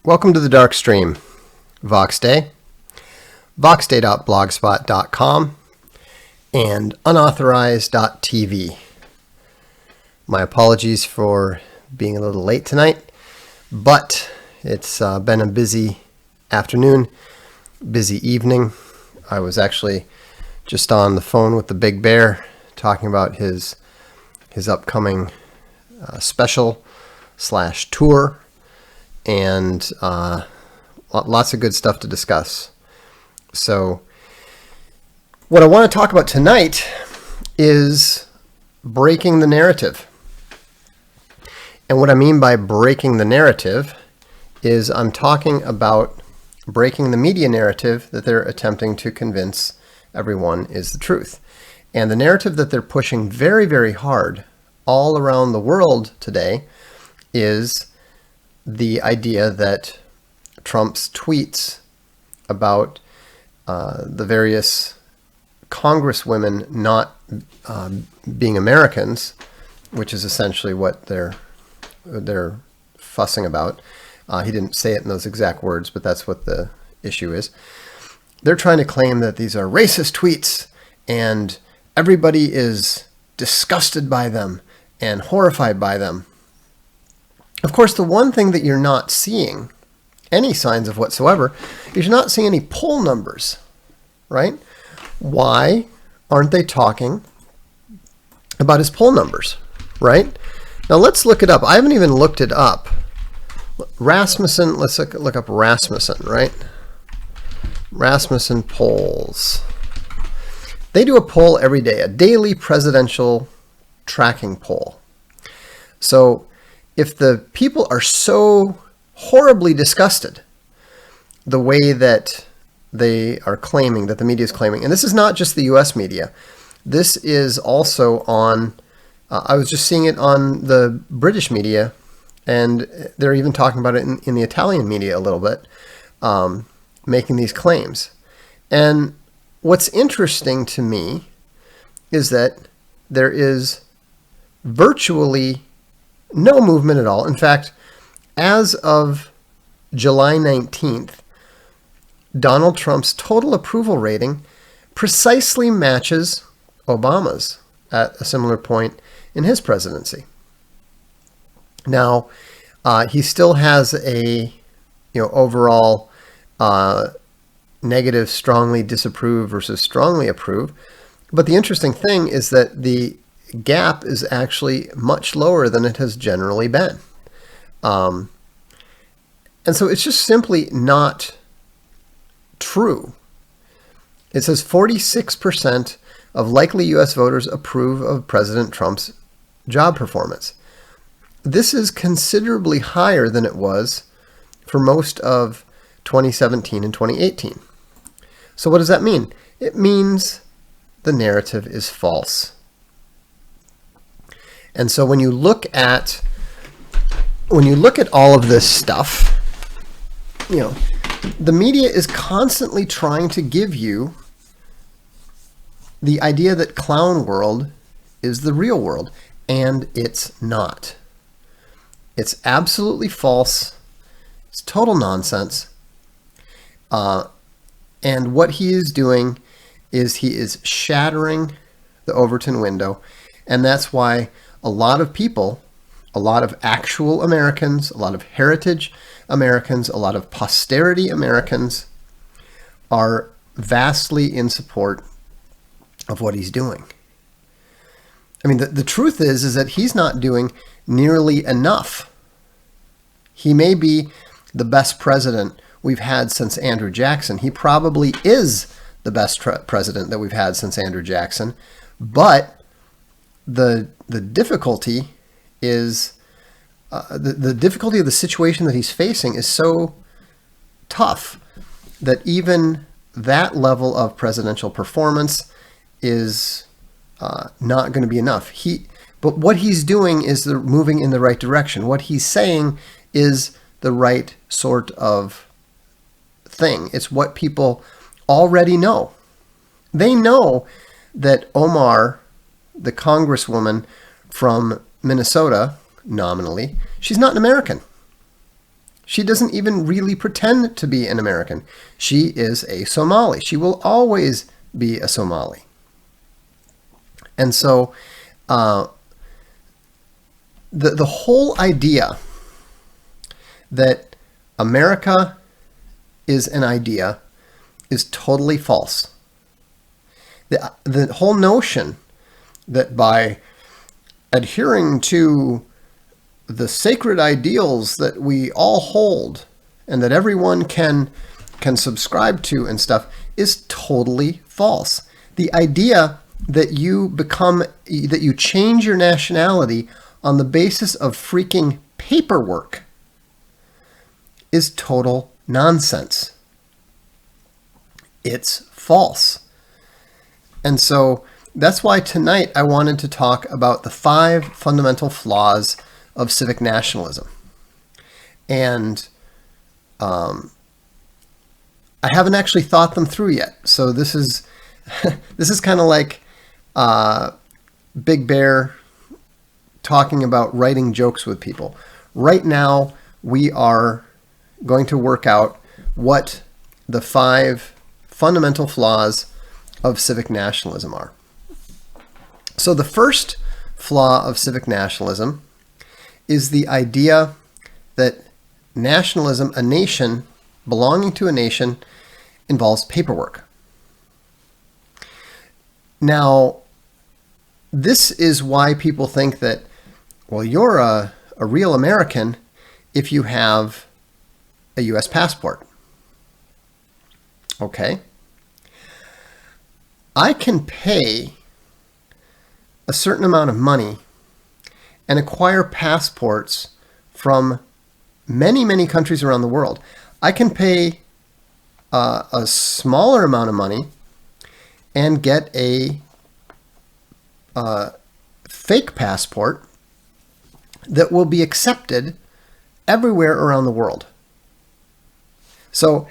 Welcome to the Darkstream, VoxDay, voxday.blogspot.com, and unauthorized.tv. My apologies for being a little late tonight, but it's been a busy afternoon, busy evening. I was actually just on the phone with the Big Bear talking about his upcoming special / tour, and lots of good stuff to discuss. So what I want to talk about tonight is breaking the narrative. And what I mean by breaking the narrative is I'm talking about breaking the media narrative that they're attempting to convince everyone is the truth. And the narrative that they're pushing very, very hard all around the world today is the idea that Trump's tweets about the various congresswomen not being Americans, which is essentially what they're fussing about. He didn't say it in those exact words, but that's what the issue is. They're trying to claim that these are racist tweets and everybody is disgusted by them and horrified by them. Of course, the one thing that you're not seeing any signs of whatsoever is you're not seeing any poll numbers, right? Why aren't they talking about his poll numbers, right? Now let's look it up. I haven't even looked it up. Rasmussen, let's look up Rasmussen, right? Rasmussen polls. They do a poll every day, a daily presidential tracking poll. So if the people are so horribly disgusted the way that they are claiming, that the media is claiming, and this is not just the US media, this is also on, I was just seeing it on the British media, and they're even talking about it in the Italian media a little bit, making these claims. And what's interesting to me is that there is virtually no movement at all. In fact, as of July 19th, Donald Trump's total approval rating precisely matches Obama's at a similar point in his presidency. Now, he still has a overall negative, strongly disapprove versus strongly approve. But the interesting thing is that the gap is actually much lower than it has generally been. And so it's just simply not true. It says 46% of likely U.S. voters approve of President Trump's job performance. This is considerably higher than it was for most of 2017 and 2018. So what does that mean? It means the narrative is false. And so when you look at all of this stuff, the media is constantly trying to give you the idea that clown world is the real world, and it's not. It's absolutely false. It's total nonsense. And what he is doing is he is shattering the Overton window, and that's why a lot of people, a lot of actual Americans, a lot of heritage Americans, a lot of posterity Americans are vastly in support of what he's doing. I mean, the truth is that he's not doing nearly enough. He may be the best president we've had since Andrew Jackson. He probably is the best president that we've had since Andrew Jackson, but the difficulty is the difficulty of the situation that he's facing is so tough that even that level of presidential performance is not going to be enough. But what he's doing is moving in the right direction. What he's saying is the right sort of thing. It's what people already know. They know that Omar, the congresswoman from Minnesota, nominally, she's not an American. She doesn't even really pretend to be an American. She is a Somali. She will always be a Somali. And so the whole idea that America is an idea is totally false. The whole notion that by adhering to the sacred ideals that we all hold and that everyone can subscribe to and stuff is totally false. The idea that you change your nationality on the basis of freaking paperwork is total nonsense. It's false. And so that's why tonight I wanted to talk about the 5 fundamental flaws of civic nationalism. And I haven't actually thought them through yet. So this is this is kind of like Big Bear talking about writing jokes with people. Right now, we are going to work out what the 5 fundamental flaws of civic nationalism are. So the first flaw of civic nationalism is the idea that nationalism, a nation, belonging to a nation, involves paperwork. Now, this is why people think that, well, you're a real American if you have a U.S. passport. Okay. I can pay a certain amount of money and acquire passports from many, many countries around the world. I can pay a smaller amount of money and get a fake passport that will be accepted everywhere around the world. So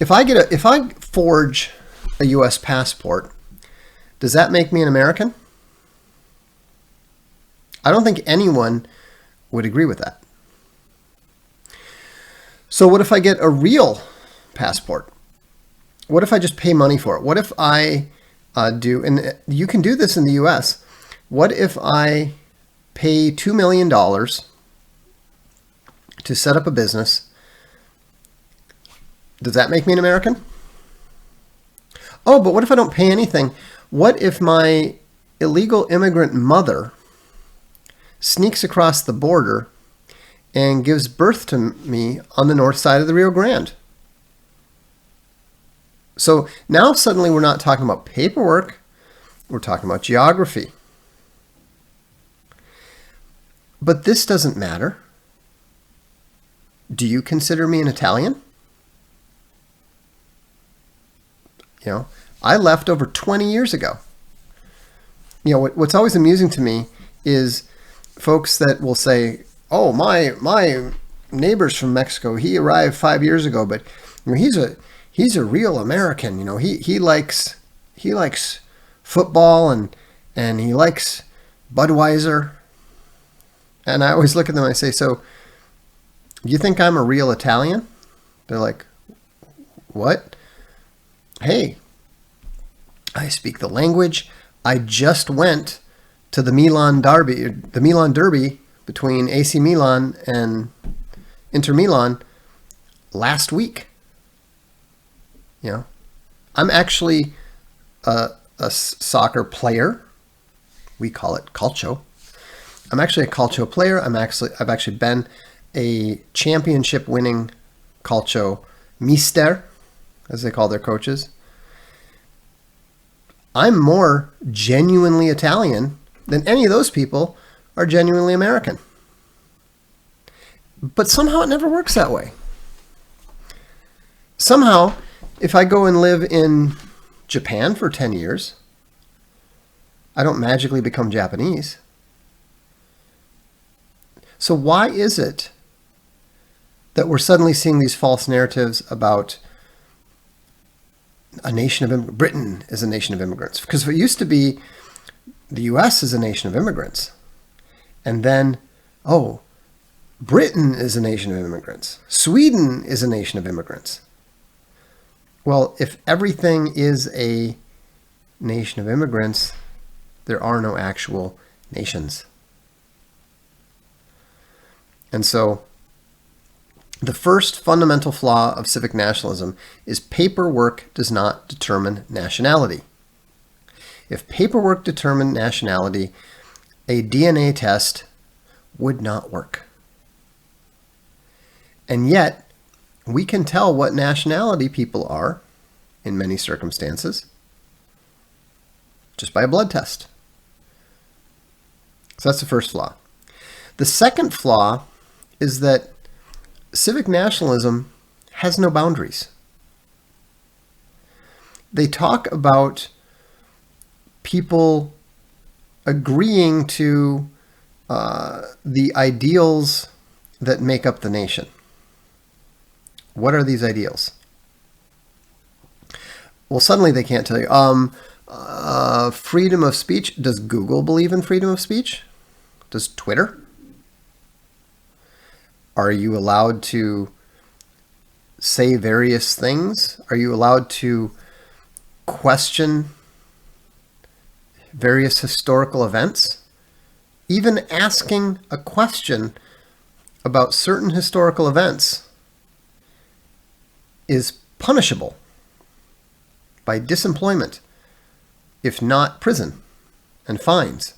if I forge a U.S. passport, does that make me an American? I don't think anyone would agree with that. So what if I get a real passport? What if I just pay money for it? What if I do, and you can do this in the U.S., what if I pay $2 million to set up a business? Does that make me an American? Oh, but what if I don't pay anything? What if my illegal immigrant mother sneaks across the border and gives birth to me on the north side of the Rio Grande? So now suddenly we're not talking about paperwork, we're talking about geography. But this doesn't matter. Do you consider me an Italian? You know, I left over 20 years ago. You know, what's always amusing to me is folks that will say, oh, my neighbor's from Mexico. He arrived 5 years ago, but you know, he's a real American. You know, he likes football and he likes Budweiser. And I always look at them and I say, so you think I'm a real Italian? They're like, what? Hey, I speak the language. I just went to the Milan Derby between AC Milan and Inter Milan last week. You know, I'm actually a soccer player. We call it calcio. I'm actually a calcio player. I've actually been a championship winning calcio mister, as they call their coaches. I'm more genuinely Italian than any of those people are genuinely American. But somehow it never works that way. Somehow, if I go and live in Japan for 10 years, I don't magically become Japanese. So why is it that we're suddenly seeing these false narratives about a nation of Britain is a nation of immigrants? Because it used to be the U.S. is a nation of immigrants. And then, oh, Britain is a nation of immigrants. Sweden is a nation of immigrants. Well, if everything is a nation of immigrants, there are no actual nations. And so the first fundamental flaw of civic nationalism is paperwork does not determine nationality. If paperwork determined nationality, a DNA test would not work. And yet, we can tell what nationality people are in many circumstances just by a blood test. So that's the first flaw. The second flaw is that civic nationalism has no boundaries. They talk about people agreeing to the ideals that make up the nation. What are these ideals? Well, suddenly they can't tell you. Freedom of speech. Does Google believe in freedom of speech? Does Twitter? Are you allowed to say various things? Are you allowed to question various historical events? Even asking a question about certain historical events is punishable by disemployment, if not prison and fines.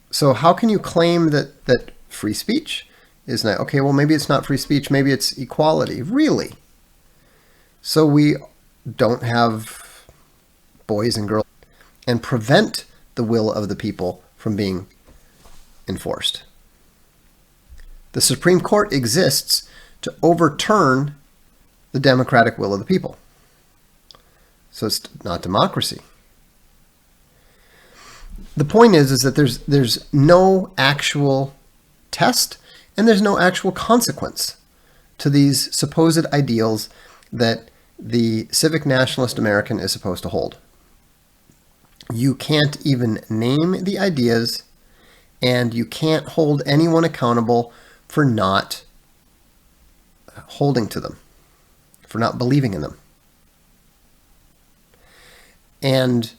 So how can you claim that free speech is not, okay, well, maybe it's not free speech, maybe it's equality. Really? So we don't have boys and girls and prevent the will of the people from being enforced. The Supreme Court exists to overturn the democratic will of the people. So it's not democracy. The point is that there's no actual test and there's no actual consequence to these supposed ideals that the civic nationalist American is supposed to hold. You can't even name the ideas, and you can't hold anyone accountable for not holding to them, for not believing in them. And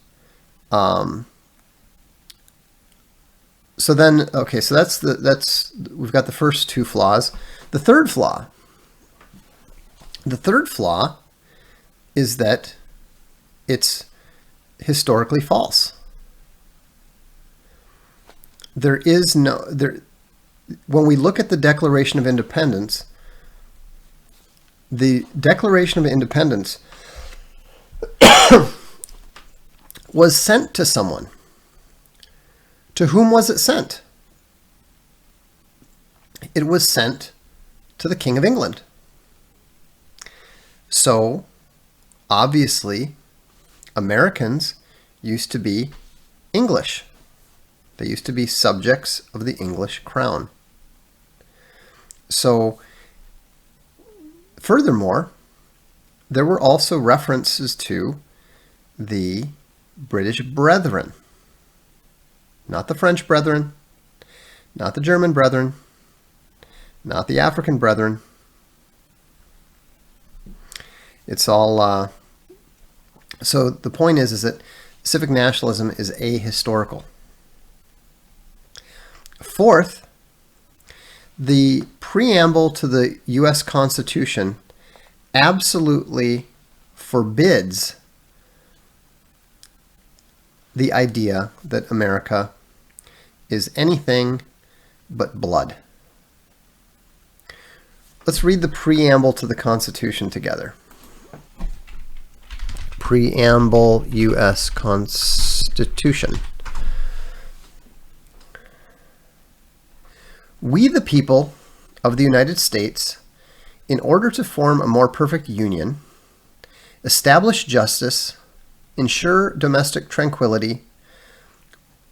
so then, okay, so that's we've got the first two flaws. The third flaw is that it's historically false. There is no when we look at the Declaration of Independence, the Declaration of Independence was sent to someone. To whom was it sent? It was sent to the King of England. So, obviously, Americans used to be English. They used to be subjects of the English crown. So, furthermore, there were also references to the British Brethren. Not the French Brethren, not the German Brethren, not the African Brethren. It's all... So the point is that civic nationalism is ahistorical. Fourth, the preamble to the U.S. Constitution absolutely forbids the idea that America is anything but blood. Let's read the preamble to the Constitution together. Preamble, U.S. Constitution. We, the people of the United States, in order to form a more perfect union, establish justice, ensure domestic tranquility,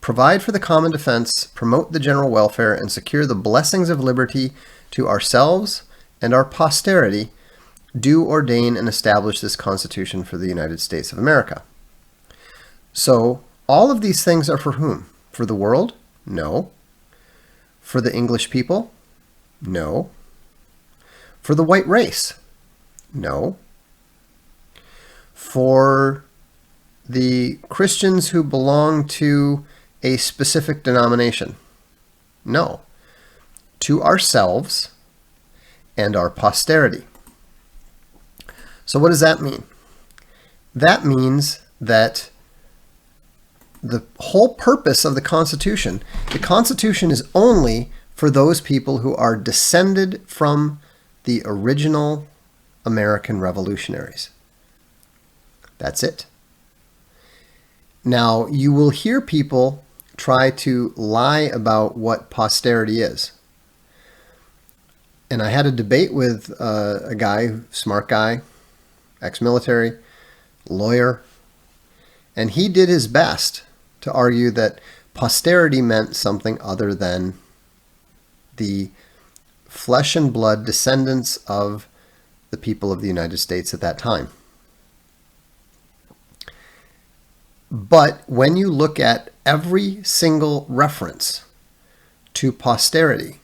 provide for the common defense, promote the general welfare, and secure the blessings of liberty to ourselves and our posterity, do ordain and establish this Constitution for the United States of America. So, all of these things are for whom? For the world? No. For the English people? No. For the white race? No. For the Christians who belong to a specific denomination? No. To ourselves and our posterity. So what does that mean? That means that the whole purpose of the Constitution is only for those people who are descended from the original American revolutionaries. That's it. Now, you will hear people try to lie about what posterity is. And I had a debate with a guy, smart guy, ex-military, lawyer, and he did his best to argue that posterity meant something other than the flesh and blood descendants of the people of the United States at that time. But when you look at every single reference to posterity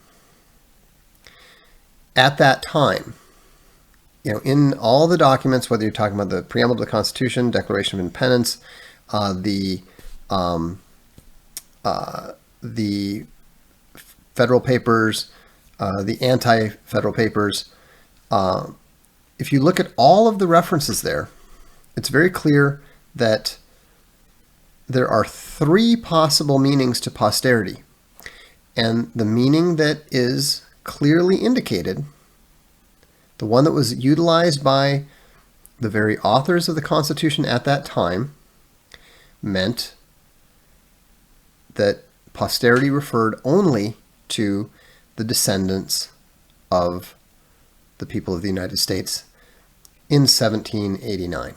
at that time, in all the documents, whether you're talking about the preamble to the Constitution, Declaration of Independence, the federal papers, the anti-federal papers, if you look at all of the references there, it's very clear that there are three possible meanings to posterity. And the meaning that is clearly indicated, the one that was utilized by the very authors of the Constitution at that time, meant that posterity referred only to the descendants of the people of the United States in 1789.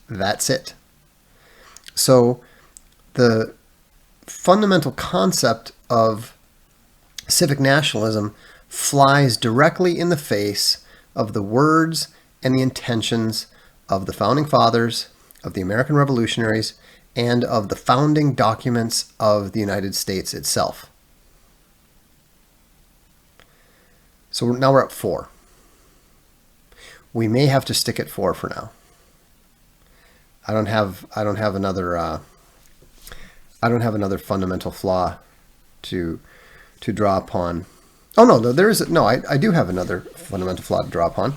That's it. So the fundamental concept of civic nationalism flies directly in the face of the words and the intentions of the Founding Fathers, of the American Revolutionaries, and of the founding documents of the United States itself. So now we're at 4. We may have to stick at 4 for now. I don't have another fundamental flaw to draw upon. Oh no, there is no. I do have another fundamental flaw to draw upon.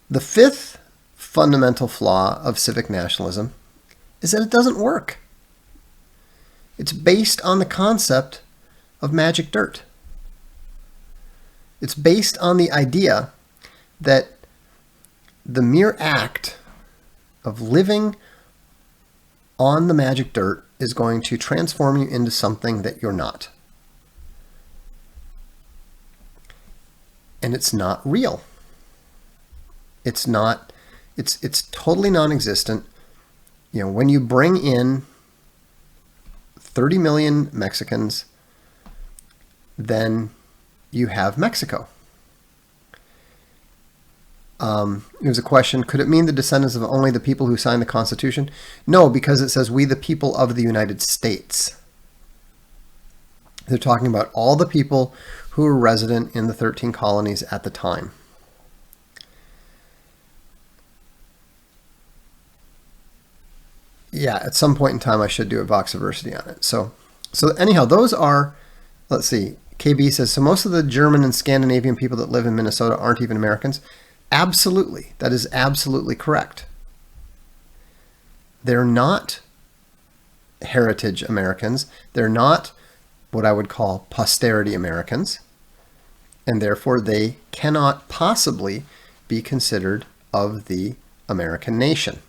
The 5th fundamental flaw of civic nationalism is that it doesn't work. It's based on the concept of magic dirt. It's based on the idea that the mere act of living on the magic dirt is going to transform you into something that you're not. And it's not real. It's totally non-existent. When you bring in 30 million Mexicans, then you have Mexico. Here's a question. Could it mean the descendants of only the people who signed the Constitution? No, because it says we the people of the United States. They're talking about all the people who were resident in the 13 colonies at the time. Yeah, at some point in time I should do a Voxiversity on it. So anyhow, those are, let's see, KB says, so most of the German and Scandinavian people that live in Minnesota aren't even Americans. Absolutely. That is absolutely correct. They're not heritage Americans. They're not what I would call posterity Americans. And therefore they cannot possibly be considered of the American nation.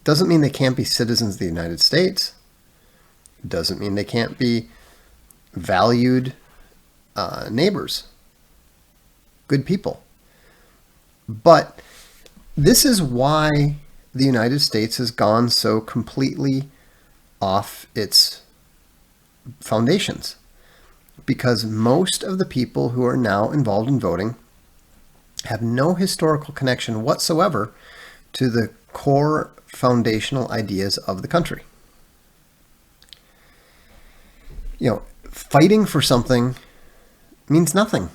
Doesn't mean they can't be citizens of the United States. Doesn't mean they can't be valued neighbors. Good people. But this is why the United States has gone so completely off its foundations. Because most of the people who are now involved in voting have no historical connection whatsoever to the core foundational ideas of the country. fighting for something means nothing.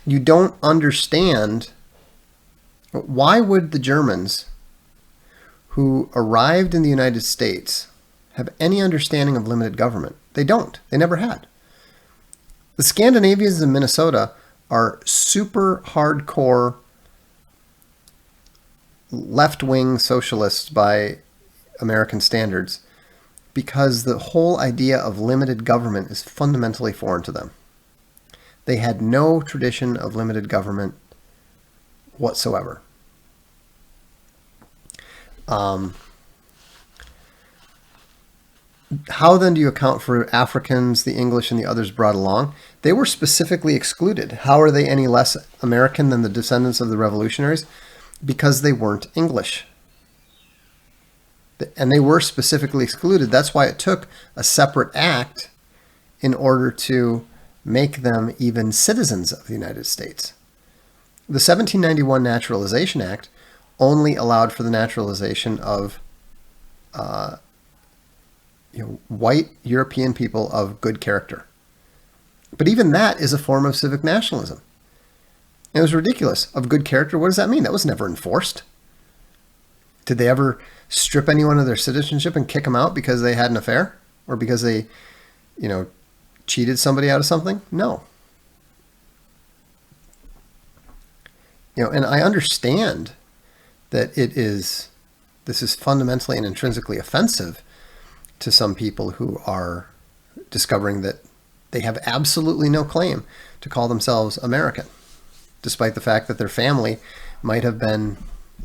You don't understand. Why would the Germans who arrived in the United States have any understanding of limited government? They don't. They never had. The Scandinavians in Minnesota are super hardcore left-wing socialists by American standards because the whole idea of limited government is fundamentally foreign to them. They had no tradition of limited government whatsoever. How then do you account for Africans, the English, and the others brought along? They were specifically excluded. How are they any less American than the descendants of the revolutionaries? Because they weren't English. And they were specifically excluded. That's why it took a separate act in order to make them even citizens of the United States. The 1791 Naturalization Act only allowed for the naturalization of white European people of good character. But even that is a form of civic nationalism. It was ridiculous. Of good character, what does that mean? That was never enforced. Did they ever strip anyone of their citizenship and kick them out because they had an affair? Or because they, cheated somebody out of something? No. And I understand that this is fundamentally and intrinsically offensive to some people who are discovering that they have absolutely no claim to call themselves American, despite the fact that their family might have been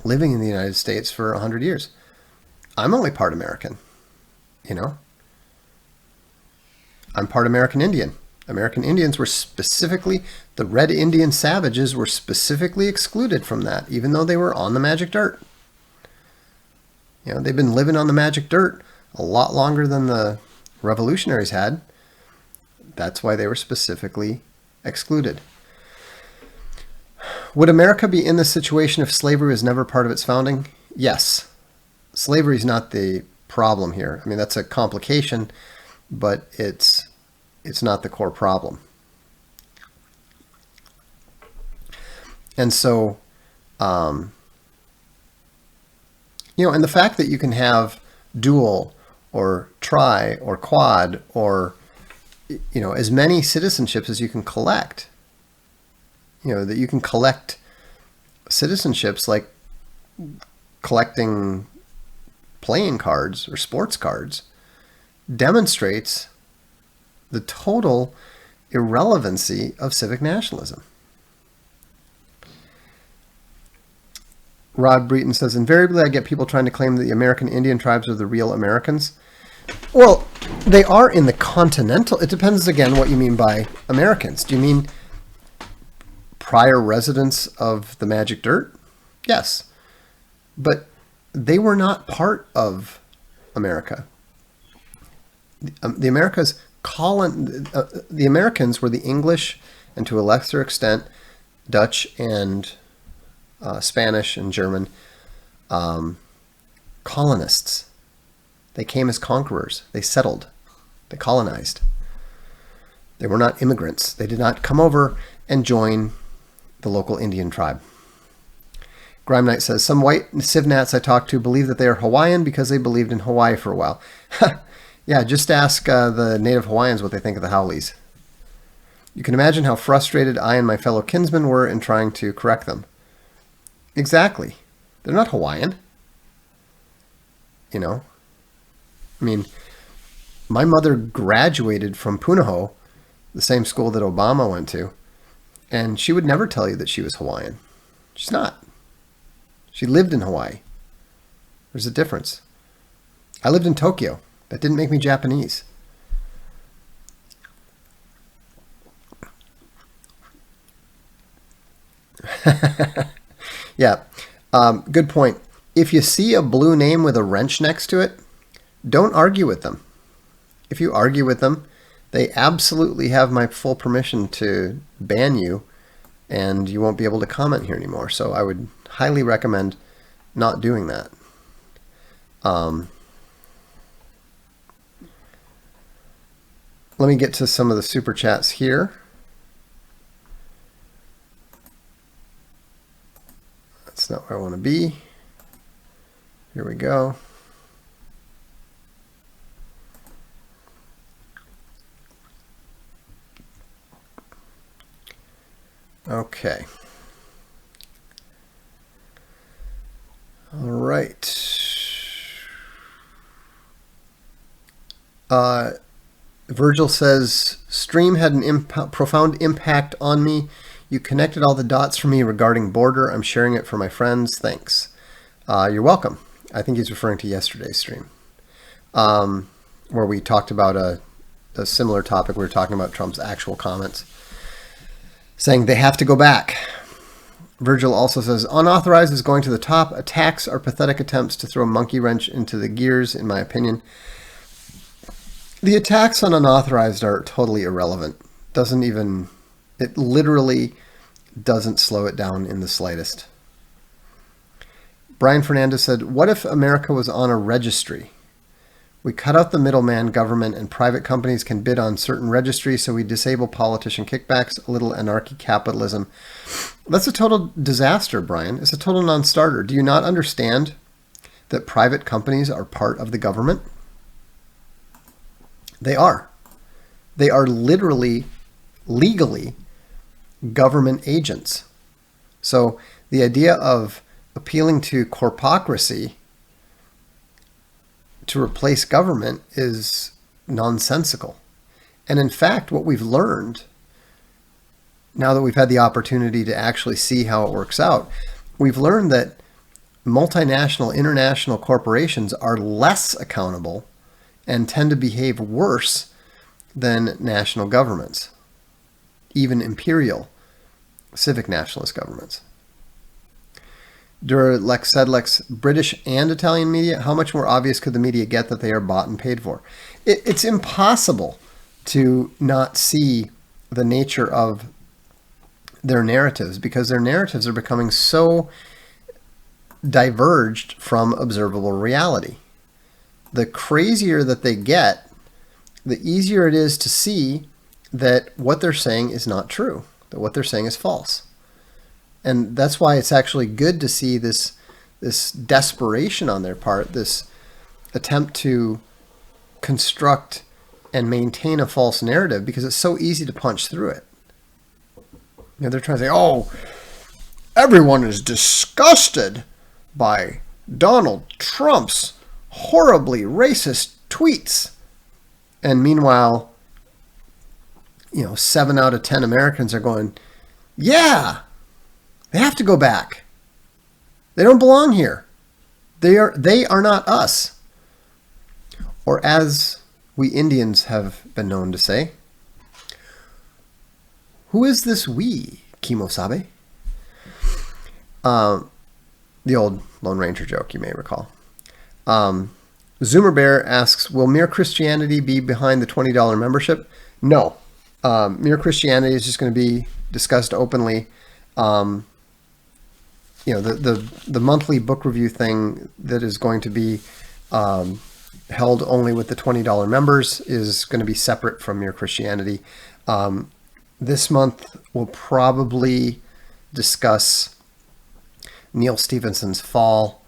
living in the United States for 100 years. I'm only part American, I'm part American Indian. American Indians were specifically, the Red Indian savages were specifically excluded from that, even though they were on the magic dirt. They've been living on the magic dirt a lot longer than the revolutionaries had. That's why they were specifically excluded. Would America be in this situation if slavery was never part of its founding? Yes. Slavery is not the problem here. I mean, that's a complication, but it's not the core problem. And so, and the fact that you can have dual or tri or quad or, as many citizenships as you can collect, that you can collect citizenships like collecting playing cards or sports cards, demonstrates the total irrelevancy of civic nationalism. Rod Breton says, invariably I get people trying to claim that the American Indian tribes are the real Americans. Well, they are in the continental. It depends, again, what you mean by Americans. Do you mean prior residents of the Magic Dirt? Yes. But they were not part of America. The Americans were the English and to a lesser extent Dutch and Spanish and German colonists. They came as conquerors. They settled. They colonized. They were not immigrants. They did not come over and join the local Indian tribe. Grime Knight says, some white civnats I talked to believe that they are Hawaiian because they believed in Hawaii for a while. Yeah, just ask the native Hawaiians what they think of the Howleys. You can imagine how frustrated I and my fellow kinsmen were in trying to correct them. Exactly. They're not Hawaiian. I mean, my mother graduated from Punahou, the same school that Obama went to, and she would never tell you that she was Hawaiian. She's not. She lived in Hawaii. There's a difference. I lived in Tokyo. That didn't make me Japanese. Yeah, good point. If you see a blue name with a wrench next to it, don't argue with them. If you argue with them, they absolutely have my full permission to ban you, and you won't be able to comment here anymore. So I would highly recommend not doing that. Let me get to some of the super chats here. That's not where I want to be. Here we go. Okay. All right. Virgil says, stream had an profound impact on me. You connected all the dots for me regarding border. I'm sharing it for my friends. Thanks. You're welcome. I think he's referring to yesterday's stream, where we talked about a similar topic. We were talking about Trump's actual comments, saying they have to go back. Virgil also says, unauthorized is going to the top. Attacks are pathetic attempts to throw a monkey wrench into the gears, in my opinion. The attacks on unauthorized are totally irrelevant. It literally doesn't slow it down in the slightest. Brian Fernandez said, what if America was on a registry? We cut out the middleman, government, and private companies can bid on certain registries, so we disable politician kickbacks, a little anarchy-capitalism. That's a total disaster, Brian. It's a total non-starter. Do you not understand that private companies are part of the government? They are. They are literally, legally, government agents. So the idea of appealing to corpocracy to replace government is nonsensical. And in fact, what we've learned, now that we've had the opportunity to actually see how it works out, we've learned that multinational, international corporations are less accountable and tend to behave worse than national governments, even imperial, civic nationalist governments. Duralex Sedlex, British and Italian media, how much more obvious could the media get that they are bought and paid for? It's impossible to not see the nature of their narratives, because their narratives are becoming so diverged from observable reality. The crazier that they get, the easier it is to see that what they're saying is not true, that what they're saying is false. And that's why it's actually good to see this desperation on their part, this attempt to construct and maintain a false narrative, because it's so easy to punch through it. You know, they're trying to say, oh, everyone is disgusted by Donald Trump's horribly racist tweets. And meanwhile, 7 out of 10 Americans are going, yeah, they have to go back. They don't belong here. They are not us. Or as we Indians have been known to say, who is this we, Kimosabe? The old Lone Ranger joke, you may recall. Zoomer Bear asks, will Mere Christianity be behind the $20 membership? No. Mere Christianity is just going to be discussed openly. The monthly book review thing that is going to be held only with the $20 members is going to be separate from Mere Christianity. This month we'll probably discuss Neil Stephenson's Fall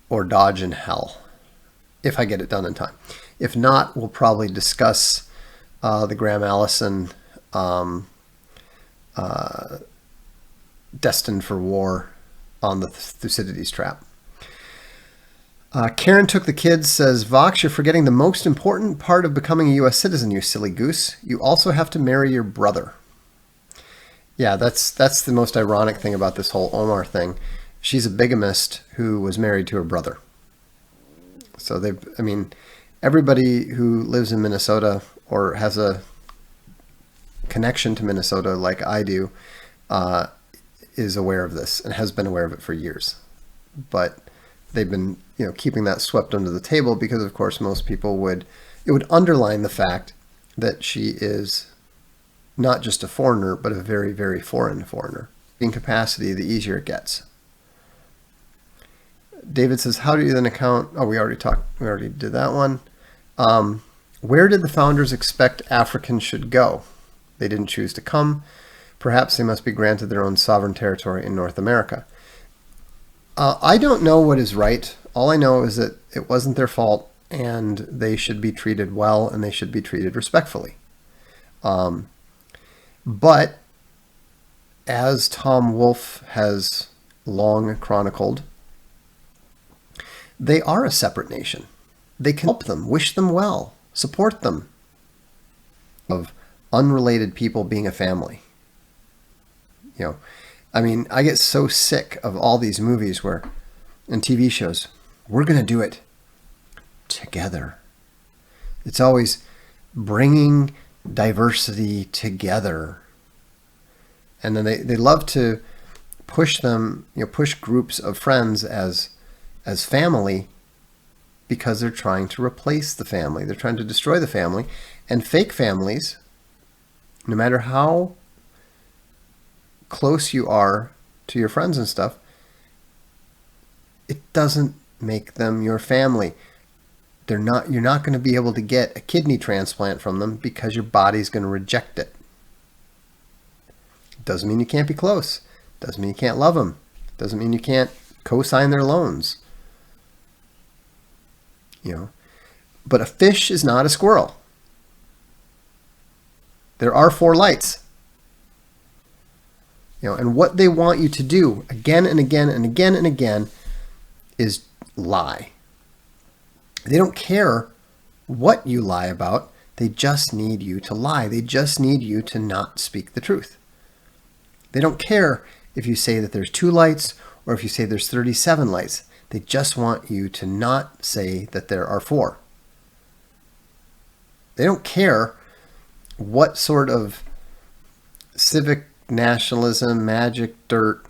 or Dodge in Hell, if I get it done in time. If not, we'll probably discuss the Graham Allison Destined for War on the Thucydides Trap. Karen Took the Kids says, Vox, you're forgetting the most important part of becoming a U.S. citizen, you silly goose. You also have to marry your brother. Yeah, that's the most ironic thing about this whole Omar thing. She's a bigamist who was married to her brother. So everybody who lives in Minnesota or has a connection to Minnesota like I do is aware of this and has been aware of it for years. But they've been, keeping that swept under the table because, of course, most people it would underline the fact that she is not just a foreigner, but a very, very foreign foreigner. In capacity, the easier it gets. David says, how do you then account? Oh, we already did that one. Where did the founders expect Africans should go? They didn't choose to come. Perhaps they must be granted their own sovereign territory in North America. I don't know what is right. All I know is that it wasn't their fault, and they should be treated well, and they should be treated respectfully. But as Tom Wolfe has long chronicled, they are a separate nation. They can help them, wish them well, support them. Of unrelated people being a family. I mean, I get so sick of all these movies and TV shows, we're going to do it together. It's always bringing diversity together. And then they love to push them, push groups of friends as family, because they're trying to replace the family. They're trying to destroy the family. And fake families, no matter how close you are to your friends and stuff, it doesn't make them your family. You're not going to be able to get a kidney transplant from them because your body's going to reject it. Doesn't mean you can't be close. Doesn't mean you can't love them. Doesn't mean you can't co-sign their loans. But a fish is not a squirrel. There are 4 lights. And what they want you to do again and again and again and again is lie. They don't care what you lie about. They just need you to lie. They just need you to not speak the truth. They don't care if you say that there's 2 lights or if you say there's 37 lights. They just want you to not say that there are 4. They don't care what sort of civic nationalism, magic, dirt,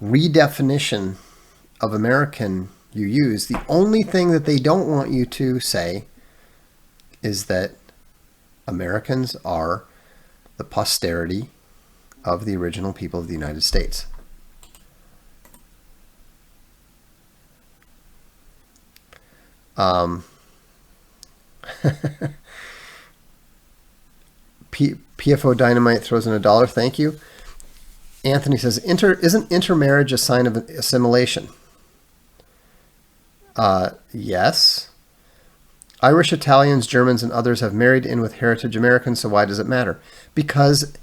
redefinition of American you use. The only thing that they don't want you to say is that Americans are the posterity of the original people of the United States. PFO Dynamite throws in $1. Thank you. Anthony says, isn't intermarriage a sign of assimilation? Yes. Irish, Italians, Germans, and others have married in with heritage Americans, so why does it matter? Because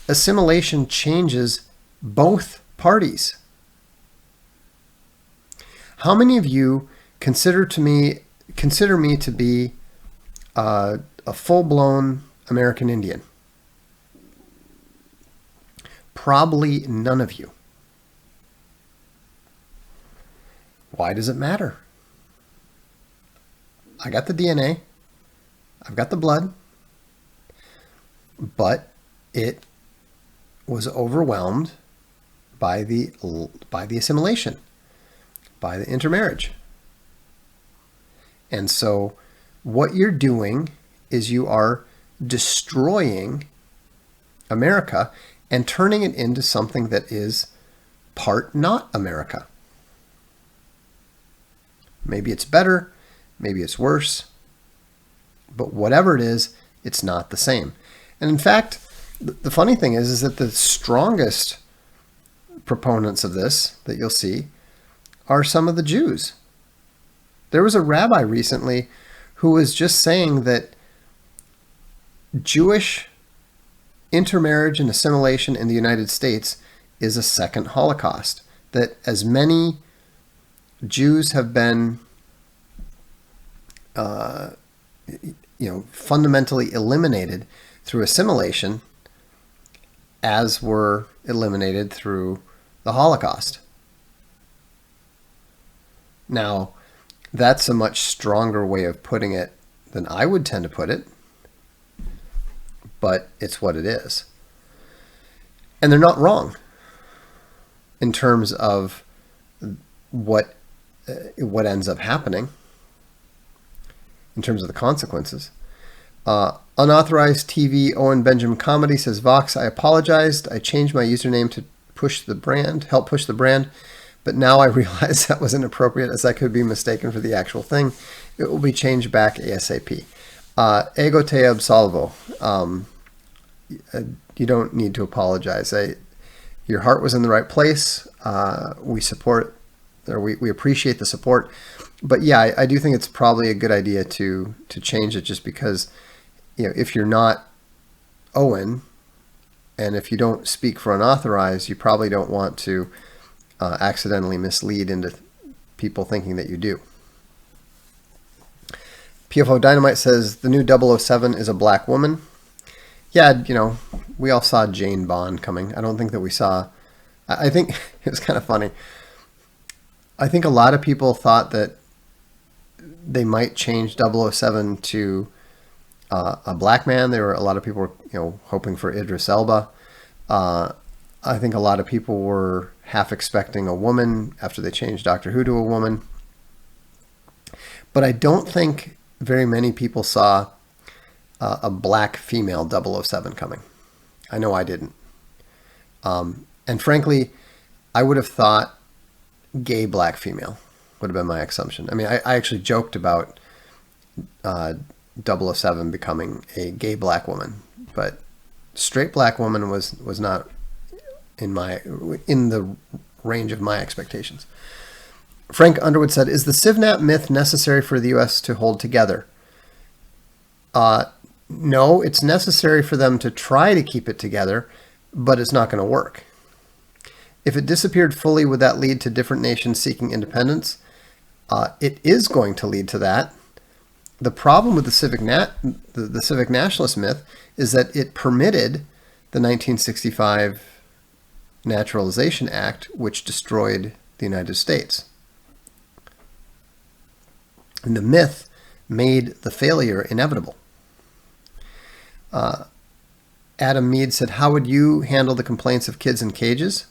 assimilation changes both parties. How many of you consider me to be a full-blown American Indian? Probably none of you. Why does it matter? I got the DNA. I've got the blood. But it was overwhelmed by the assimilation, by the intermarriage. And so what you're doing is you are destroying America and turning it into something that is part not America. Maybe it's better, maybe it's worse, but whatever it is, it's not the same. And in fact, the funny thing is that the strongest proponents of this that you'll see are some of the Jews. There was a rabbi recently who was just saying that Jewish intermarriage and assimilation in the United States is a second Holocaust. That as many Jews have been, fundamentally eliminated through assimilation as were eliminated through the Holocaust. Now, that's a much stronger way of putting it than I would tend to put it, but it's what it is. And they're not wrong in terms of what ends up happening, in terms of the consequences. Unauthorized TV Owen Benjamin Comedy says, Vox, I apologized. I changed my username to help push the brand, but now I realize that was inappropriate as I could be mistaken for the actual thing. It will be changed back ASAP. Ego te absolvo. You don't need to apologize. Your heart was in the right place. We support, or we appreciate the support. But yeah, I do think it's probably a good idea to change it, just because, if you're not Owen, and if you don't speak for unauthorized, you probably don't want to accidentally mislead into people thinking that you do. PFO Dynamite says the new 007 is a black woman. Yeah, we all saw Jane Bond coming. I don't think that we saw... I think it was kind of funny. I think a lot of people thought that they might change 007 to a black man. A lot of people were, hoping for Idris Elba. I think a lot of people were half expecting a woman after they changed Doctor Who to a woman. But I don't think very many people saw a black female 007 coming. I know I didn't. And frankly, I would have thought gay black female would have been my assumption. I mean, I actually joked about 007 becoming a gay black woman, but straight black woman was not in the range of my expectations. Frank Underwood said, "Is the CivNat myth necessary for the U.S. to hold together?" No, it's necessary for them to try to keep it together, but it's not going to work. If it disappeared fully, would that lead to different nations seeking independence? It is going to lead to that. The problem with the civic nationalist myth is that it permitted the 1965 Naturalization Act, which destroyed the United States. And the myth made the failure inevitable. Adam Mead said, "How would you handle the complaints of kids in cages?"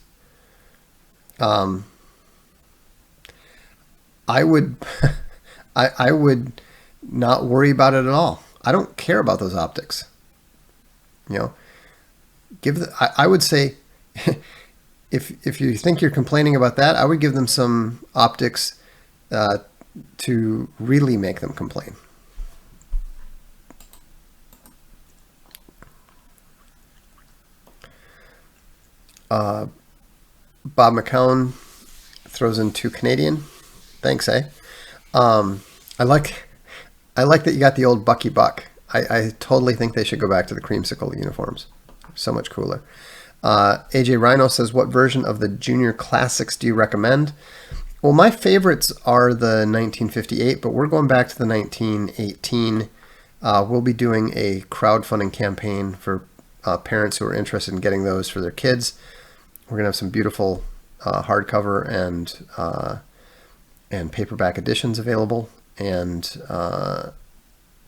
I would I would not worry about it at all. I don't care about those optics. I would say if you think you're complaining about that, I would give them some optics to really make them complain. Bob McCown throws in 2 Canadian. Thanks, eh? I like that you got the old Bucky Buck. I totally think they should go back to the creamsicle uniforms. So much cooler. AJ Rhino says, "What version of the Junior Classics do you recommend?" Well, my favorites are the 1958, but we're going back to the 1918. We'll be doing a crowdfunding campaign for parents who are interested in getting those for their kids. We're going to have some beautiful hardcover and paperback editions available, and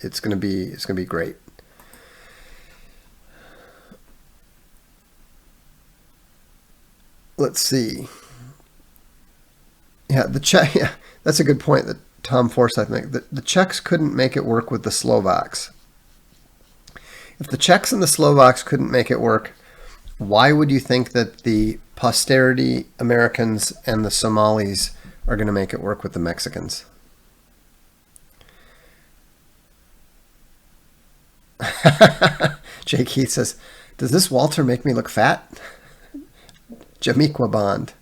it's going to be great. Let's see. Yeah, that's a good point that Tom Forsyth made. The Czechs couldn't make it work with the Slovaks. If the Czechs and the Slovaks couldn't make it work, why would you think that the posterity Americans and the Somalis are going to make it work with the Mexicans? Jake Heath says, "Does this Walter make me look fat?" Jamiqua Bond.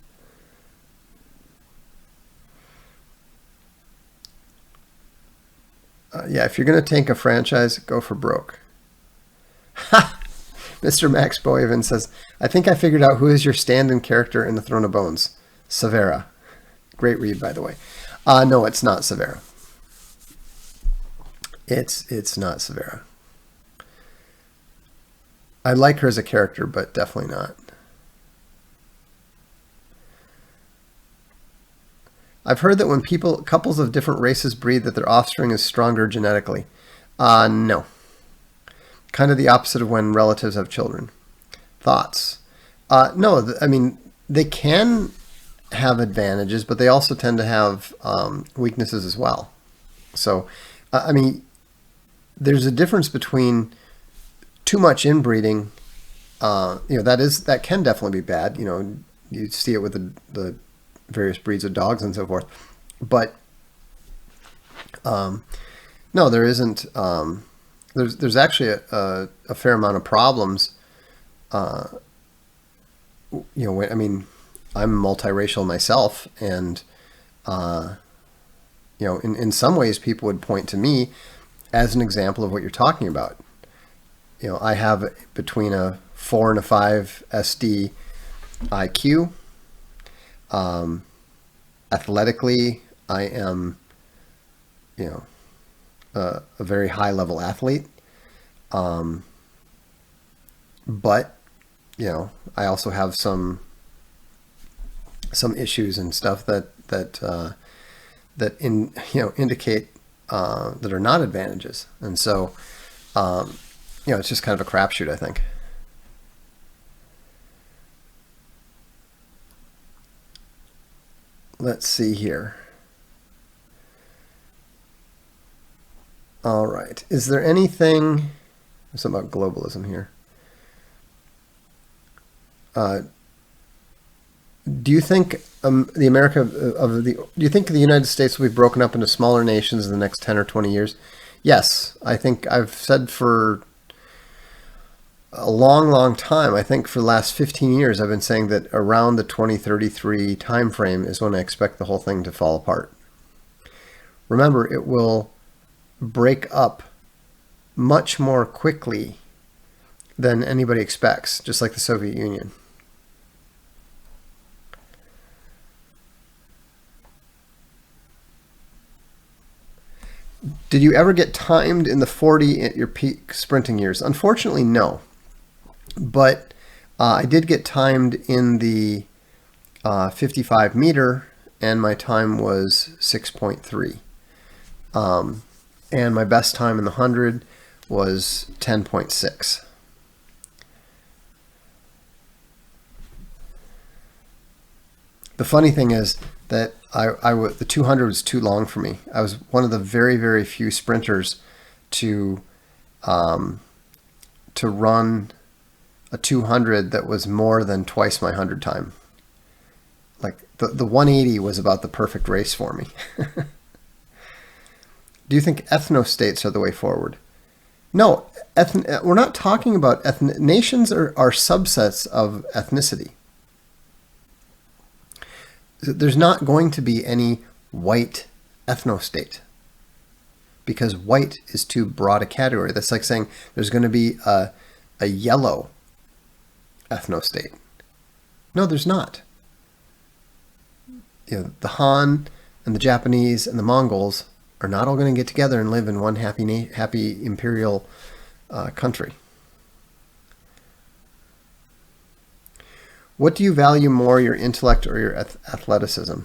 Yeah, if you're going to tank a franchise, go for broke. Mr. Max Boyven says, "I think I figured out who is your stand-in character in The Throne of Bones. Severa." Great read, by the way. No, it's not Severa. It's not Severa. I like her as a character, but definitely not. I've heard that when couples of different races breed, that their offspring is stronger genetically. No. Kind of the opposite of when relatives have children. Thoughts? No, I mean, they can have advantages, but they also tend to have weaknesses as well. So, I mean, there's a difference between too much inbreeding. That can definitely be bad. You see it with the various breeds of dogs and so forth. But no, there isn't. There's actually a fair amount of problems. I mean, I'm multiracial myself, and in some ways, people would point to me as an example of what you're talking about. I have between a 4 and a 5 SD IQ. Athletically, I am, a very high level athlete. But, I also have some issues and stuff that indicate that are not advantages. And so, it's just kind of a crapshoot, I think. Let's see here. All right. Is there anything? There's something about globalism here. Do you think do you think the United States will be broken up into smaller nations in the next 10 or 20 years? Yes. I think I've said for a long, long time, I think for the last 15 years, I've been saying that around the 2033 time frame is when I expect the whole thing to fall apart. Remember, it will break up much more quickly than anybody expects, just like the Soviet Union. Did you ever get timed in the 40 at your peak sprinting years? Unfortunately, no. But I did get timed in the 55 meter, and my time was 6.3. And my best time in the 100 was 10.6. The funny thing is that the 200 was too long for me. I was one of the very, very few sprinters to run a 200 that was more than twice my 100 time. Like the 180 was about the perfect race for me. Do you think ethnostates are the way forward? No, we're not talking about nations are subsets of ethnicity. There's not going to be any white ethnostate because white is too broad a category. That's like saying there's going to be a yellow ethnostate. No, there's not. The Han and the Japanese and the Mongols are not all going to get together and live in one happy imperial country. What do you value more, your intellect or your athleticism?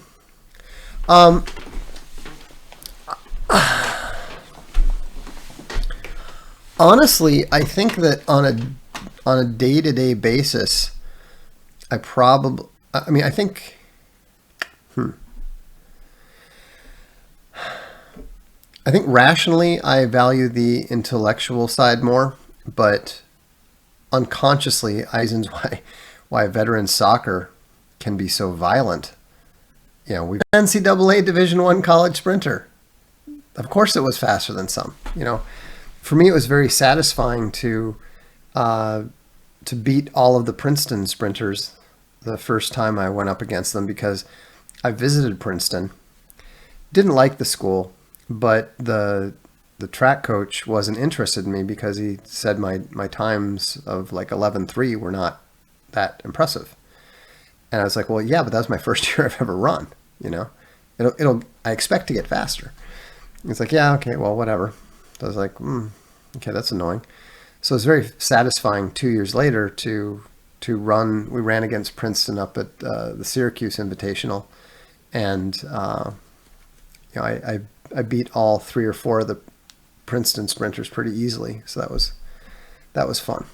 Honestly, I think that on a day-to-day basis, I think rationally I value the intellectual side more, but unconsciously, reasons why veteran soccer can be so violent. We've NCAA Division I college sprinter. Of course it was faster than some. For me it was very satisfying to beat all of the Princeton sprinters the first time I went up against them, because I visited Princeton, didn't like the school, but the track coach wasn't interested in me because he said my times of like 11:3 were not that impressive. And I was like, well, yeah, but that was my first year I've ever run. I expect to get faster. It's like, yeah, okay, well, whatever. So I was like, okay, that's annoying. So it's very satisfying 2 years later to run. We ran against Princeton up at the Syracuse Invitational, and I beat all 3 or 4 of the Princeton sprinters pretty easily. So that was fun.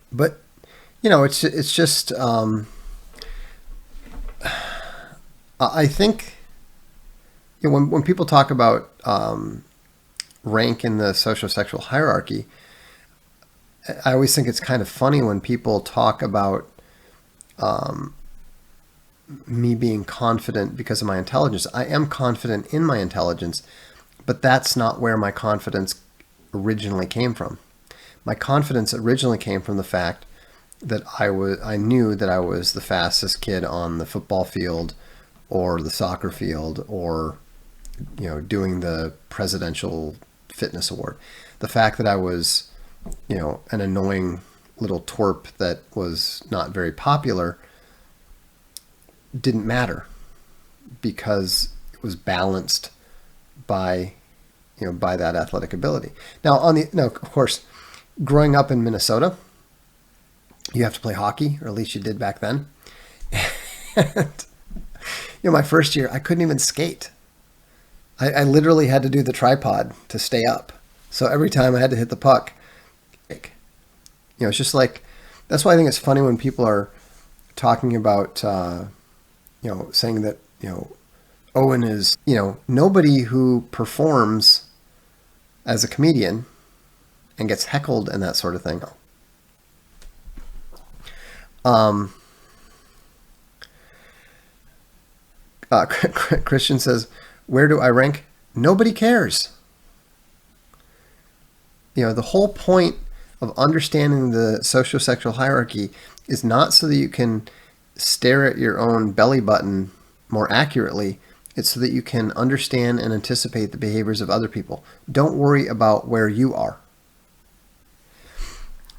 But it's just I think when people talk about rank in the sociosexual hierarchy, I always think it's kind of funny when people talk about me being confident because of my intelligence. I am confident in my intelligence, but that's not where my confidence originally came from. My confidence originally came from the fact that I knew that I was the fastest kid on the football field or the soccer field, or doing the presidential fitness award. The fact that I was an annoying little twerp that was not very popular didn't matter, because it was balanced by by that athletic ability. Now, of course, growing up in Minnesota, you have to play hockey, or at least you did back then. And, my first year, I couldn't even skate. I literally had to do the tripod to stay up. So every time I had to hit the puck, it's just like, that's why I think it's funny when people are talking about, saying that, Owen is, nobody who performs as a comedian and gets heckled and that sort of thing. Christian says, where do I rank? Nobody cares. The whole point of understanding the sociosexual hierarchy is not so that you can stare at your own belly button more accurately. It's so that you can understand and anticipate the behaviors of other people. Don't worry about where you are.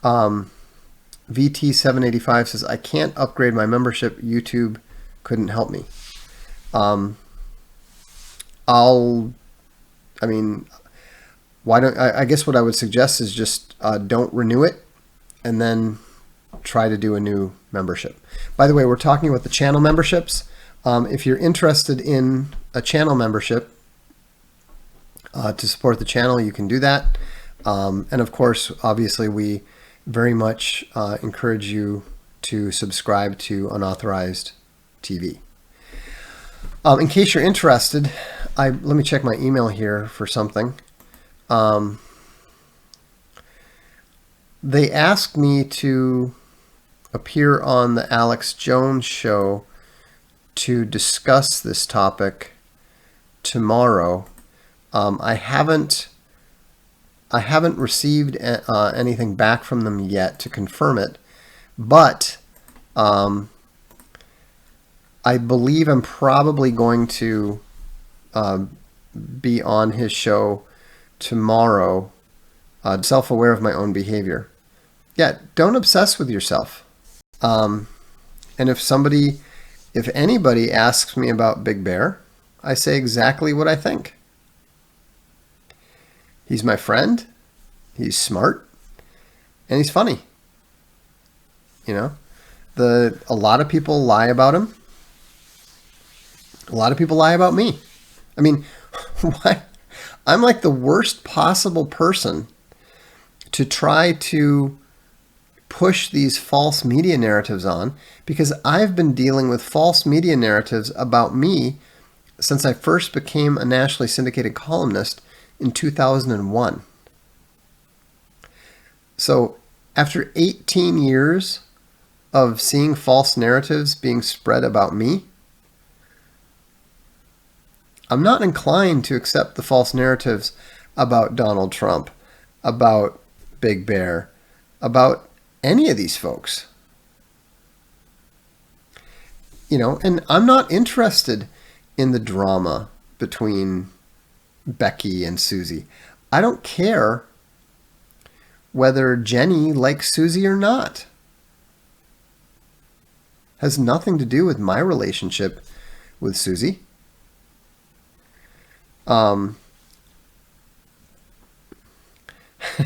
VT785 says, I can't upgrade my membership. YouTube couldn't help me. I guess what I would suggest is just don't renew it and then try to do a new membership. By the way, we're talking about the channel memberships. If you're interested in a channel membership to support the channel, you can do that. And of course, obviously, we very much encourage you to subscribe to Unauthorized TV. In case you're interested, let me check my email here for something. They asked me to appear on the Alex Jones show to discuss this topic tomorrow. I haven't received anything back from them yet to confirm it, but I believe I'm probably going to be on his show tomorrow, self-aware of my own behavior. Yeah, don't obsess with yourself. And if anybody asks me about Big Bear, I say exactly what I think. He's my friend, he's smart, and he's funny. A lot of people lie about him. A lot of people lie about me. I mean, what? I'm like the worst possible person to try to push these false media narratives on, because I've been dealing with false media narratives about me since I first became a nationally syndicated columnist in 2001. So after 18 years of seeing false narratives being spread about me, I'm not inclined to accept the false narratives about Donald Trump, about Big Bear, about any of these folks. And I'm not interested in the drama between Becky and Susie. I don't care whether Jenny likes Susie or not. Has nothing to do with my relationship with Susie.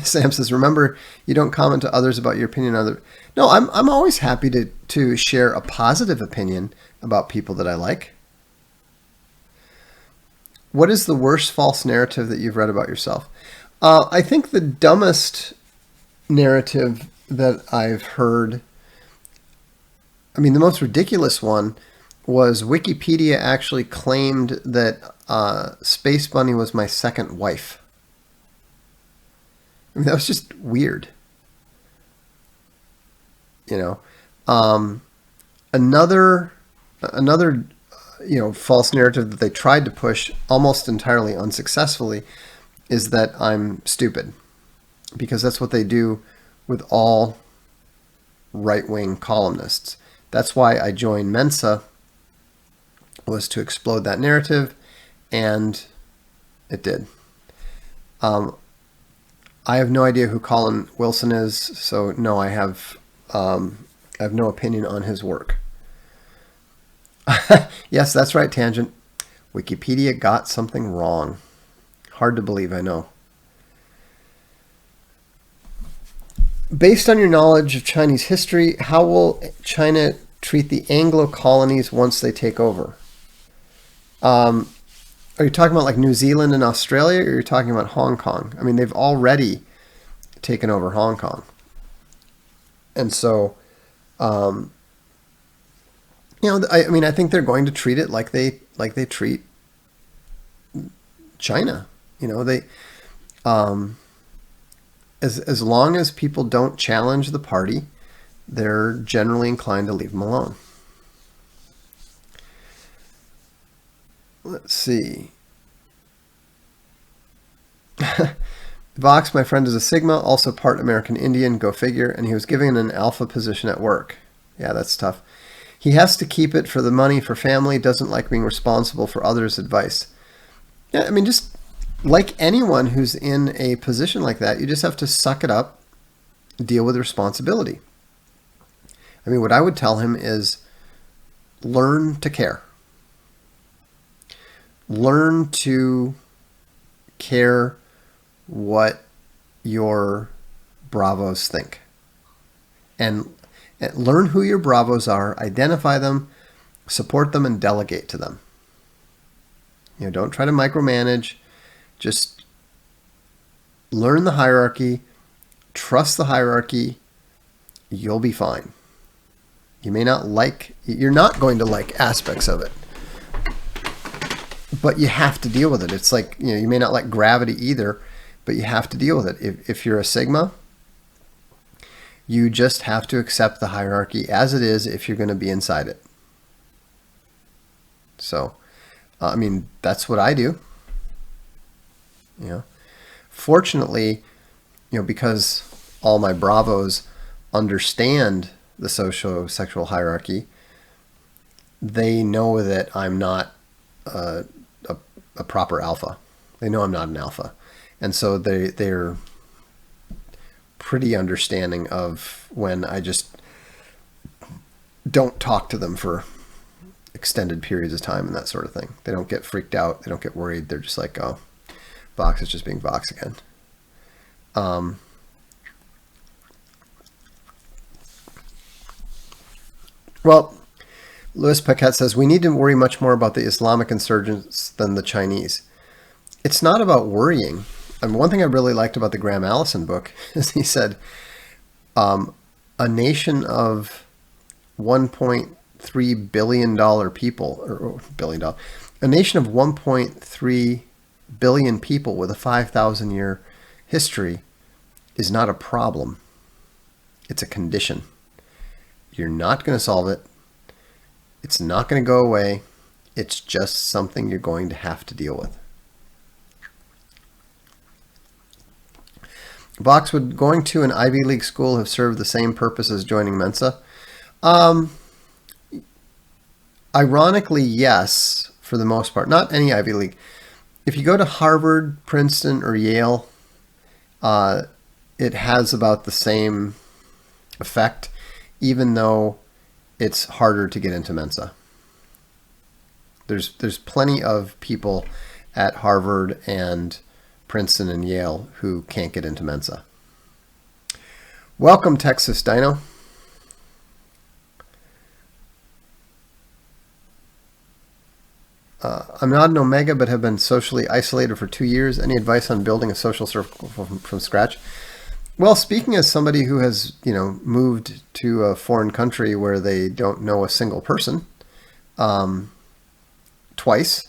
Sam says, remember, you don't comment to others about your opinion on other. No, I'm always happy to share a positive opinion about people that I like. What is the worst false narrative that you've read about yourself? I think the dumbest narrative that I've heard, the most ridiculous one, was Wikipedia actually claimed that Space Bunny was my second wife. That was just weird. You know, another false narrative that they tried to push almost entirely unsuccessfully is that I'm stupid, because that's what they do with all right-wing columnists. That's why I joined Mensa, was to explode that narrative, and it did. I have no idea who Colin Wilson is, so no, I have no opinion on his work. Yes, that's right, Tangent. Wikipedia got something wrong. Hard to believe, I know. Based on your knowledge of Chinese history, how will China treat the Anglo colonies once they take over? Are you talking about like New Zealand and Australia, or are you talking about Hong Kong? I mean, they've already taken over Hong Kong. And so, I think they're going to treat it like they treat China. As long as people don't challenge the party, they're generally inclined to leave them alone. Let's see. Vox, my friend, is a Sigma, also part American Indian, go figure, and he was given an alpha position at work. Yeah, that's tough. He has to keep it for the money, for family, doesn't like being responsible for others' advice. Yeah, I mean, just like anyone who's in a position like that, you just have to suck it up, deal with responsibility. I mean, what I would tell him is learn to care. Learn to care what your bravos think. And learn who your bravos are, identify them, support them, and delegate to them. Don't try to micromanage. Just learn the hierarchy, trust the hierarchy, you'll be fine. You're not going to like aspects of it, but you have to deal with it. It's like, you may not like gravity either, but you have to deal with it. If you're a Sigma, you just have to accept the hierarchy as it is if you're going to be inside it. So, that's what I do. Fortunately, because all my bravos understand the socio-sexual hierarchy, they know that I'm not a proper alpha. They know I'm not an alpha. And so they're pretty understanding of when I just don't talk to them for extended periods of time and that sort of thing. They don't get freaked out. They don't get worried. They're just like, oh, Vox is just being Vox again. Well, Louis Paquette says, we need to worry much more about the Islamic insurgents than the Chinese. It's not about worrying. One thing I really liked about the Graham Allison book is he said, a nation of $1.3 billion people, or $1 billion, a nation of 1.3 billion people with a 5,000 year history is not a problem. It's a condition. You're not going to solve it. It's not going to go away. It's just something you're going to have to deal with. Vox, would going to an Ivy League school have served the same purpose as joining Mensa? Ironically, yes, for the most part. Not any Ivy League. If you go to Harvard, Princeton, or Yale, it has about the same effect, even though it's harder to get into Mensa. There's plenty of people at Harvard and Princeton and Yale who can't get into Mensa. Welcome, Texas Dino. I'm not an Omega, but have been socially isolated for 2 years. Any advice on building a social circle from scratch? Well, speaking as somebody who has, moved to a foreign country where they don't know a single person, twice,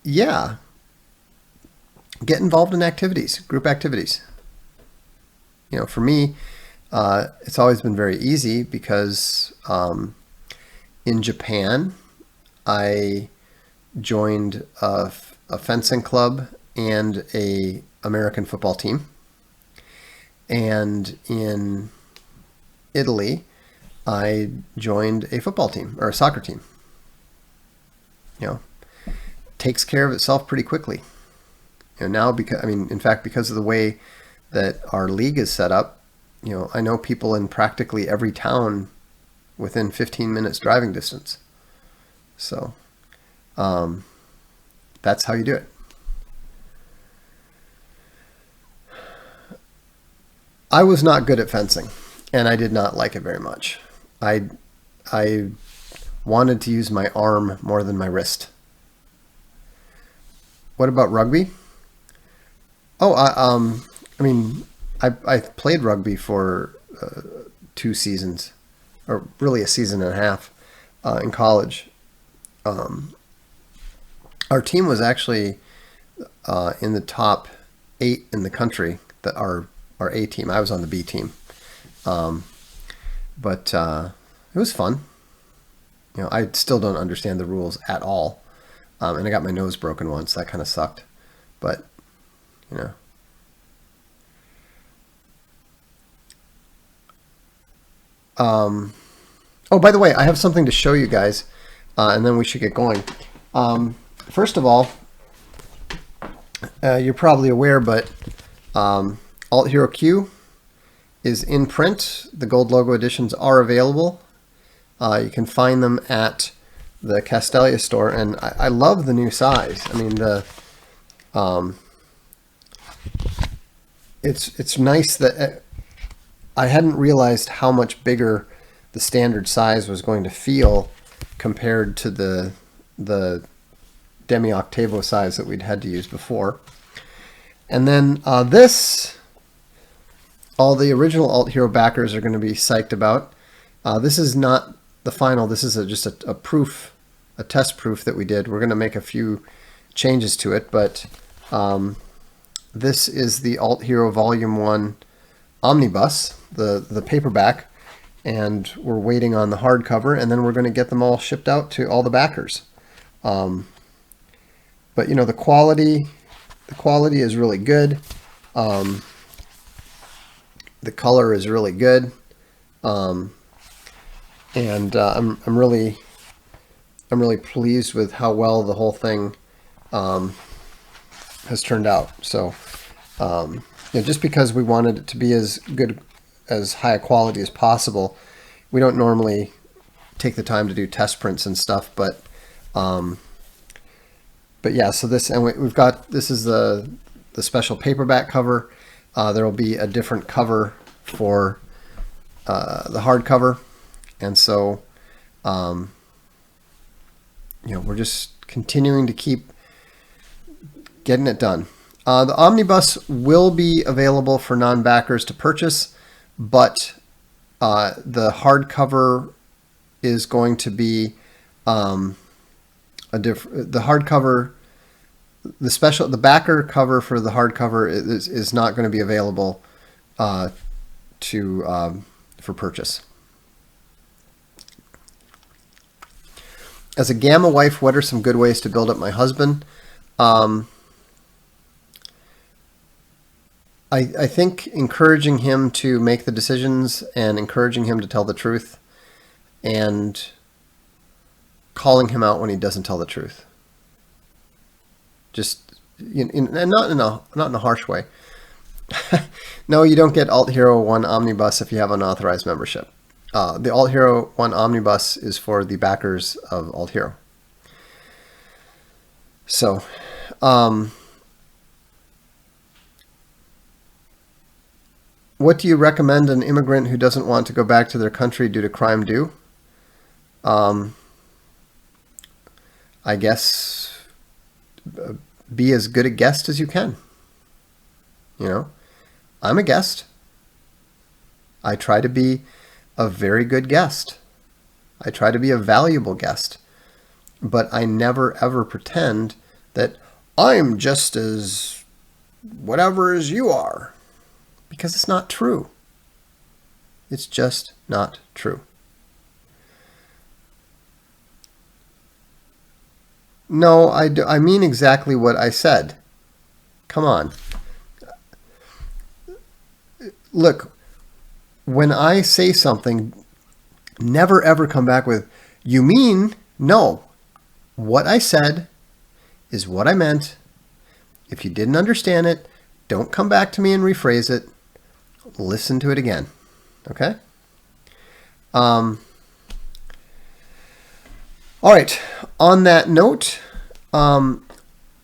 yeah, get involved in activities, group activities. For me, It's always been very easy because in Japan, I joined a fencing club and a American football team. And in Italy, I joined a football team or a soccer team. You know, takes care of itself pretty quickly. Now because in fact, because of the way that our league is set up, I know people in practically every town within 15 minutes driving distance. So that's how you do it. I was not good at fencing, and I did not like it very much. I wanted to use my arm more than my wrist. What about rugby? Oh, I played rugby for 2 seasons, or really a season and a half in college. Our team was actually in the top 8 in the country. That our A team. I was on the B team, but it was fun. I still don't understand the rules at all, and I got my nose broken once. That kind of sucked, but Oh, by the way, I have something to show you guys, and then we should get going. First of all, you're probably aware, but Alt Hero Q is in print. The gold logo editions are available. You can find them at the Castelia store, and I love the new size. It's nice that I hadn't realized how much bigger the standard size was going to feel compared to the Demi Octavo size that we'd had to use before. And then all the original Alt Hero backers are going to be psyched about. This is not the final. This is just a proof, a test proof that we did. We're going to make a few changes to it, but this is the Alt Hero Volume 1 Omnibus, the paperback, and we're waiting on the hardcover, and then we're going to get them all shipped out to all the backers. But the quality is really good. The color is really good, and I'm really pleased with how well the whole thing has turned out. So just because we wanted it to be as good, as high a quality as possible, we don't normally take the time to do test prints and stuff, but yeah, so this, and this is the special paperback cover. There will be a different cover for the hardcover, and so we're just continuing to keep getting it done. The omnibus will be available for non-backers to purchase, but the hardcover is going to be the hardcover. The backer cover for the hardcover is not going to be available for purchase. As a Gamma wife, what are some good ways to build up my husband? I think encouraging him to make the decisions and encouraging him to tell the truth, and calling him out when he doesn't tell the truth. Just and not in a harsh way. No, you don't get Alt Hero 1 Omnibus if you have unauthorized membership. The Alt Hero 1 Omnibus is for the backers of Alt Hero. So, what do you recommend an immigrant who doesn't want to go back to their country due to crime do? I guess be as good a guest as you can. I'm a guest. I try to be a very good guest. I try to be a valuable guest. But I never ever pretend that I'm just as whatever as you are. Because it's not true. It's just not true. No, I mean exactly what I said. Come on. Look, when I say something, never ever come back with, you mean? No. What I said is what I meant. If you didn't understand it, don't come back to me and rephrase it. Listen to it again. Okay? All right. On that note, I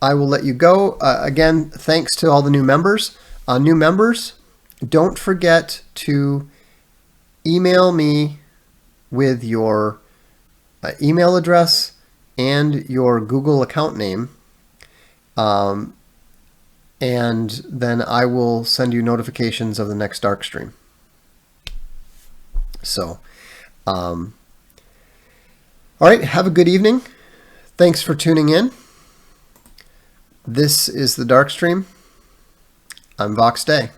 will let you go. Again, thanks to all the new members. New members, don't forget to email me with your email address and your Google account name. And then I will send you notifications of the next Darkstream. So, all right, have a good evening. Thanks for tuning in. This is the Darkstream. I'm Vox Day.